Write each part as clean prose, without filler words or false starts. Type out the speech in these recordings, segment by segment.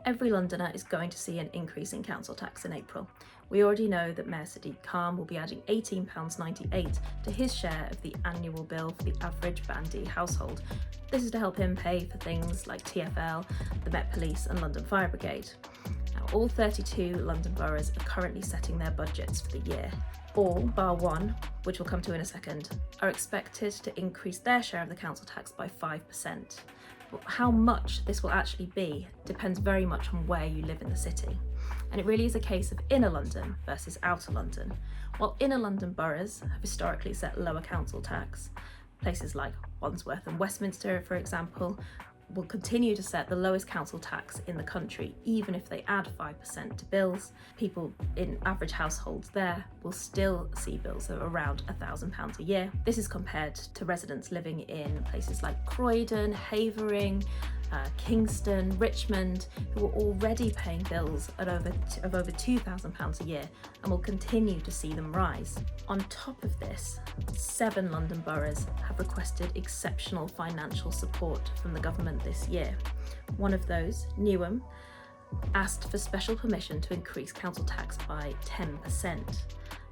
Every Londoner is going to see an increase in council tax in April. We already know that Mayor Sadiq Khan will be adding £18.98 to his share of the annual bill for the average Bandy household. This is to help him pay for things like TfL, the Met Police and London Fire Brigade. Now, all 32 London boroughs are currently setting their budgets for the year. All, bar one, which we'll come to in a second, are expected to increase their share of the council tax by 5%. But how much this will actually be depends very much on where you live in the city. And it really is a case of inner London versus outer London. While inner London boroughs have historically set lower council tax, places like Wandsworth and Westminster, for example, will continue to set the lowest council tax in the country, even if they add 5% to bills. People in average households there will still see bills of around £1,000 a year. This is compared to residents living in places like Croydon, Havering, Kingston, Richmond, who are already paying bills of over £2,000 a year and will continue to see them rise. On top of this, 7 London boroughs have requested exceptional financial support from the government this year. One of those, Newham, asked for special permission to increase council tax by 10%.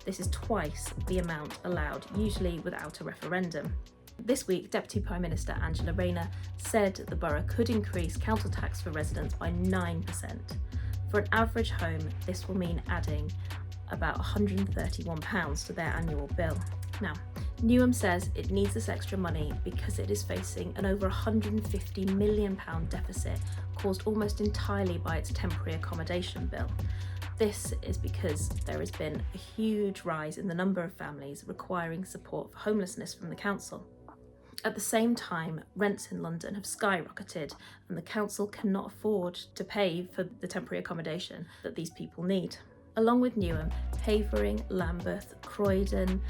This is twice the amount allowed, usually without a referendum. This week, Deputy Prime Minister Angela Rayner said the borough could increase council tax for residents by 9%. For an average home, this will mean adding about £131 to their annual bill. Now, Newham says it needs this extra money because it is facing an over £150 million deficit caused almost entirely by its temporary accommodation bill. This is because there has been a huge rise in the number of families requiring support for homelessness from the council. At the same time, rents in London have skyrocketed and the council cannot afford to pay for the temporary accommodation that these people need. Along with Newham, Havering, Lambeth, Croydon,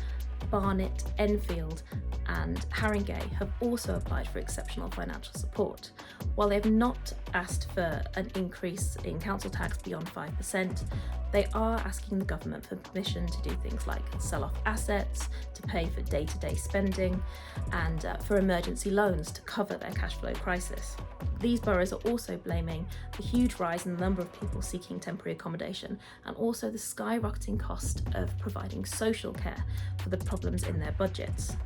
Barnet, Enfield and Haringey have also applied for exceptional financial support. While they have not asked for an increase in council tax beyond 5%, they are asking the government for permission to do things like sell off assets, to pay for day-to-day spending and for emergency loans to cover their cash flow crisis. These boroughs are also blaming the huge rise in the number of people seeking temporary accommodation and also the skyrocketing cost of providing social care for the problems in their budgets.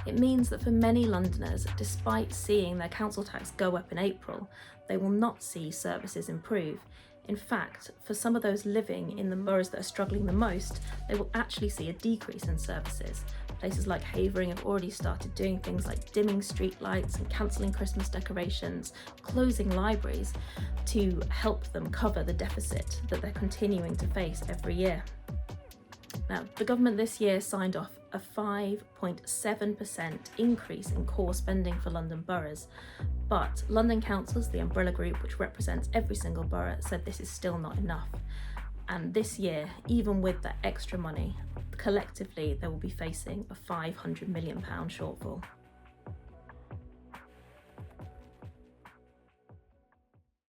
It means that for many Londoners, despite seeing their council tax go up in April, they will not see services improve. In fact, for some of those living in the boroughs that are struggling the most, they will actually see a decrease in services. Places like Havering have already started doing things like dimming street lights and cancelling Christmas decorations, closing libraries to help them cover the deficit that they're continuing to face every year. Now, the government this year signed off a 5.7% increase in core spending for London boroughs, but London Councils, the umbrella group which represents every single borough, said this is still not enough. And this year, even with that extra money, collectively they will be facing a £500 million shortfall.